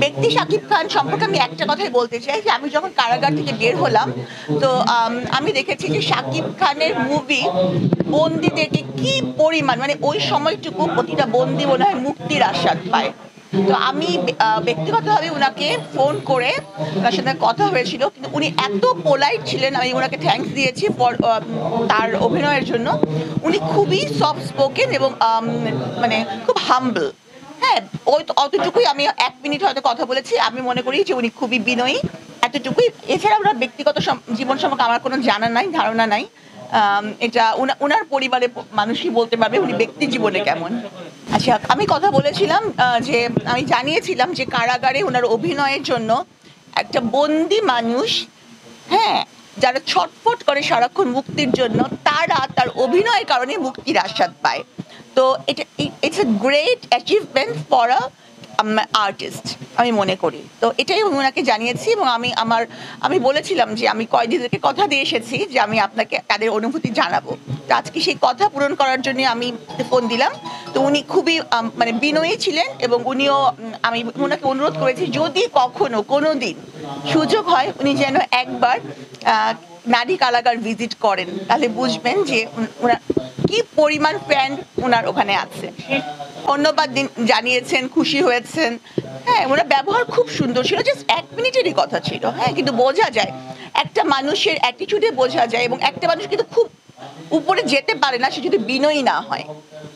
ব্যক্তি শাকিব খান সম্পর্কে আমি একটা কথাই বলতে চাই যে আমি যখন কারাগার থেকে বের হলাম, তো আমি দেখেছি যে শাকিব খানের মুভি বন্দীদেরকে কি পরিমাণ, মানে ওই সময়টুকু প্রতিটা বন্দী মনে হয় মুক্তির আস্বাদ পায়। তো আমি ব্যক্তিগতভাবে উনাকে ফোন করে ওনার সাথে কথা হয়েছিল, কিন্তু উনি এত পোলাইট ছিলেন, আমি ওনাকে থ্যাঙ্কস দিয়েছি তার অভিনয়ের জন্য। উনি খুবই সফট স্পোকেন এবং মানে খুব হাম্বল। হ্যাঁ, ওই অতটুকুই, আমি 1 মিনিট হয়তো কথা বলেছি। আমি মনে করি যে উনি খুবই বিনয়ী, এতটুকুই। এছাড়া ওনার ব্যক্তিগত জীবন সম্পর্কে আমার কোনো জানা নাই, ধারণা নাই। এটা ওনার পরিবারের মানুষই বলতে পারবে উনি ব্যক্তি জীবনে কেমন। আচ্ছা, আমি কথা বলেছিলাম যে আমি জানিয়েছিলাম যে কারাগারে ওনার অভিনয়ের জন্য একটা বন্দি মানুষ, হ্যাঁ, যারা ছটফট করে সারাক্ষণ মুক্তির জন্য, তারা তার অভিনয়ের কারণে মুক্তির আস্বাদ পায়। তো এটা it's a great achievement for a artist, আমি মনে করি। তো এটাই ওনাকে জানিয়েছি এবং আমি বলেছিলাম যে আমি কয়েদিদেরকে কথা দিয়ে এসেছি যে আমি আপনাকে তাদের অনুভূতি জানাবো। তো আজকে সেই কথা পূরণ করার জন্য আমি ফোন দিলাম। তো উনি খুবই মানে বিনয়ী ছিলেন এবং উনিও, আমি ওনাকে অনুরোধ করেছি যদি কখনো কোনো দিন সুযোগ হয় উনি যেন একবার নারী কারাগার ভিজিট করেন, তাহলে বুঝবেন যে ওনার কি পরিমাণ ফ্যান ওনার ওখানে আছে। ধন্যবাদ জানিয়েছেন, খুশি হয়েছেন। হ্যাঁ, ওনার ব্যবহার খুব সুন্দর ছিল, জাস্ট 1 মিনিটেরই কথা ছিল। হ্যাঁ, কিন্তু বোঝা যায় একটা মানুষের অ্যাটিটিউডে বোঝা যায়, এবং একটা মানুষ কিন্তু খুব উপরে যেতে পারে না সে যদি বিনয়ী না হয়।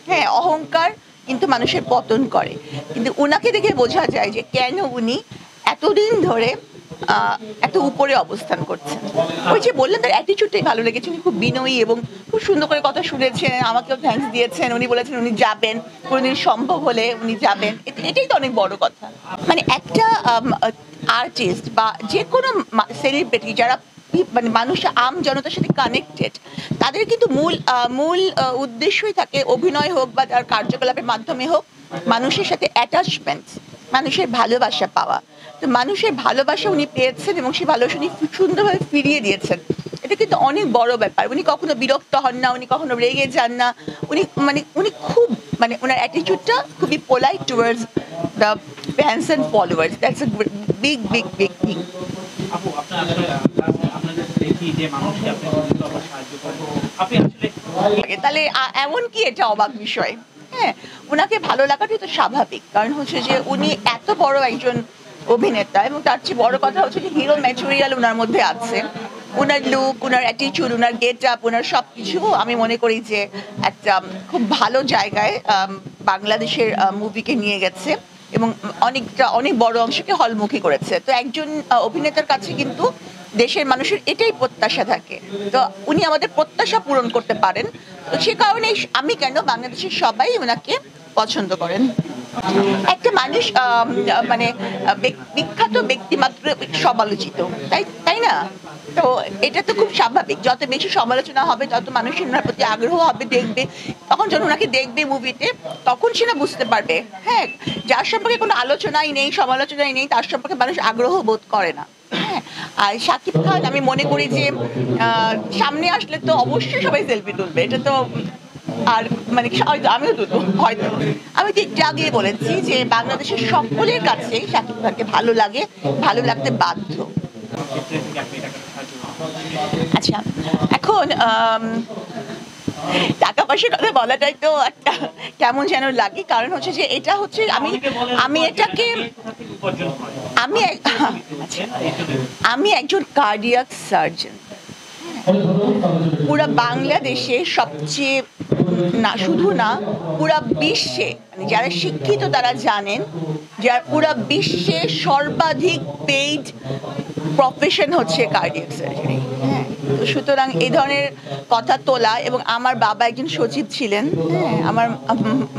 হ্যাঁ, অহংকার কিন্তু মানুষের পতন করে। কিন্তু ওনাকে দেখে বোঝা যায় যে কেন উনি এতদিন ধরে এত উপরে অবস্থান করছেন। ওই যে বললেন তার অ্যাটিটিউডটাই ভালো লেগেছে, উনি খুব বিনয়ী এবং খুব সুন্দর করে কথা শুনেছেন, আমাকেও থ্যাঙ্কস দিয়েছেন। উনি বলেছেন উনি যাবেন, কোনোদিন সম্ভব হলে উনি যাবেন। এটাই তো অনেক বড় কথা। মানে একটা আর্টিস্ট বা যে কোনো সেলিব্রিটি যারা মানে মানুষ আম জনতার সাথে কানেক্টেড, তাদের কিন্তু মূল উদ্দেশ্যই থাকে, অভিনয় হোক বা তার কার্যকলাপের মাধ্যমে হোক, মানুষের সাথে অ্যাটাচমেন্ট, মানুষের ভালোবাসা পাওয়া। তো মানুষের ভালোবাসা উনি পেয়েছেন এবং সেই ভালোবাসা উনি সুন্দরভাবে ফিরিয়ে দিয়েছেন। এটা কিন্তু অনেক বড় ব্যাপার। উনি কখনো বিরক্ত হন না, উনি কখনো রেগে যান না। উনি খুব, মানে ওনার অ্যাটিটিউডটা খুবই polite towards the fans and followers. That's a big big big thing. তাহলে এমন কি এটা অবাক বিষয়? হ্যাঁ, ওনাকে ভালো লাগাটাই তো স্বাভাবিক, কারণ হচ্ছে যে উনি এত বড় একজন অভিনেতা এবং তার চেয়ে বড় কথা হচ্ছে যে হিরো ম্যাটেরিয়াল ওনার মধ্যে আছে। ওনার লুক, ওনার অ্যাটিটিউড, ওনার গেট আপ, ওনার সব কিছু আমি মনে করি যে একটা খুব ভালো জায়গায় বাংলাদেশের মুভিকে নিয়ে গেছে এবং অনেক বড় অংশকে হলমুখী করেছে। তো একজন অভিনেতার কাছে কিন্তু দেশের মানুষের এটাই প্রত্যাশা থাকে। তো উনি আমাদের প্রত্যাশা পূরণ করতে পারেন। তো সে কারণে আমি কেন, বাংলাদেশের সবাই ওনাকে পছন্দ করেন। একটা মানুষ মানে বিখ্যাত ব্যক্তি মাত্র সমালোচিত, তাই না? তো এটা তো খুব স্বাভাবিক। যত বেশি সমালোচনা হবে তত মানুষের ওনার প্রতি আগ্রহ হবে, দেখবে। তখন যখন ওনাকে দেখবে মুভিতে, তখন সে না বুঝতে পারবে। হ্যাঁ, যার সম্পর্কে কোনো আলোচনাই নেই, সমালোচনাই নেই, তার সম্পর্কে মানুষ আগ্রহ বোধ করে না। হ্যাঁ, আর শাকিব খান আমি মনে করি যে সামনে আসলে তো অবশ্যই সবাই সেলফি তুলবে, এটা তো। আর মানে হয়তো আমিও তুলবো, হয়তো। আমি তো একটু আগেই বলেছি যে বাংলাদেশের সকলের কাছেই শাকিব খানকে ভালো লাগে, ভালো লাগতে বাধ্য। আচ্ছা, এখন টাকা পয়সার কথা বলাটাই তো একটা কেমন যেন লাগে, কারণ হচ্ছে যে এটা হচ্ছে আমি এটাকে আমি একজন কার্ডিয়াক সার্জন। পুরা বাংলাদেশে সবচেয়ে, না শুধু না, পুরা বিশ্বে, মানে যারা শিক্ষিত তারা জানেন, যারা পুরা বিশ্বে সর্বাধিক পেইড প্রফেশন হচ্ছে কার্ডিয়াক সার্জারি। হ্যাঁ, তো সুতরাং এই ধরনের কথা তোলা, এবং আমার বাবা একজন সচিব ছিলেন, হ্যাঁ, আমার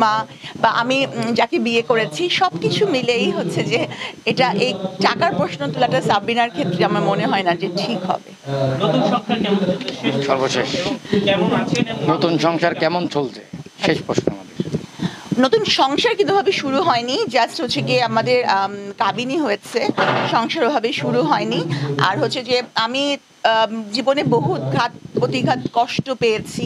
মা বা আমি যাকে বিয়ে করেছি, সব কিছু মিলেই হচ্ছে যে এটা, এই টাকার প্রশ্ন তোলাটা সাবরিনার ক্ষেত্রে আমার মনে হয় না যে ঠিক হবে। সর্বশেষ নতুন সংসার কেমন চলছে, শেষ প্রশ্ন আমাদের। নতুন সংসার কিন্তু ভাবে শুরু হয়নি, জাস্ট হচ্ছে গিয়ে আমাদের কাবিনী হয়েছে, সংসার ওভাবে শুরু হয়নি। আর হচ্ছে যে আমি জীবনে বহু প্রতিঘাত কষ্ট পেয়েছি।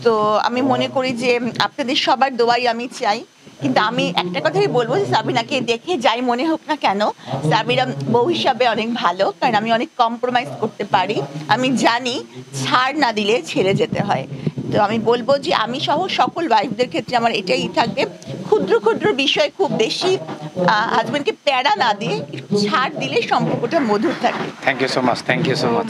তো আমি মনে করি যে আপনাদের সবার দোয়াই আমি চাই, কিন্তু আমি একটা কথাই বলবো যে সাবিনাকে দেখে যাই মনে হোক না কেন, সাবিনা বউ হিসাবে অনেক ভালো, কারণ আমি অনেক কম্প্রোমাইজ করতে পারি। আমি জানি ছাড় না দিলে ছেড়ে যেতে হয়। তো আমি বলবো যে আমি সহ সকল ওয়াইফদের ক্ষেত্রে আমার এটাই থাকবে, ক্ষুদ্র ক্ষুদ্র বিষয় খুব বেশি হাজবেন্ডকে প্যারা না দিয়ে ছাড় দিলে সম্পর্কটা মধুর থাকে। Thank you so much.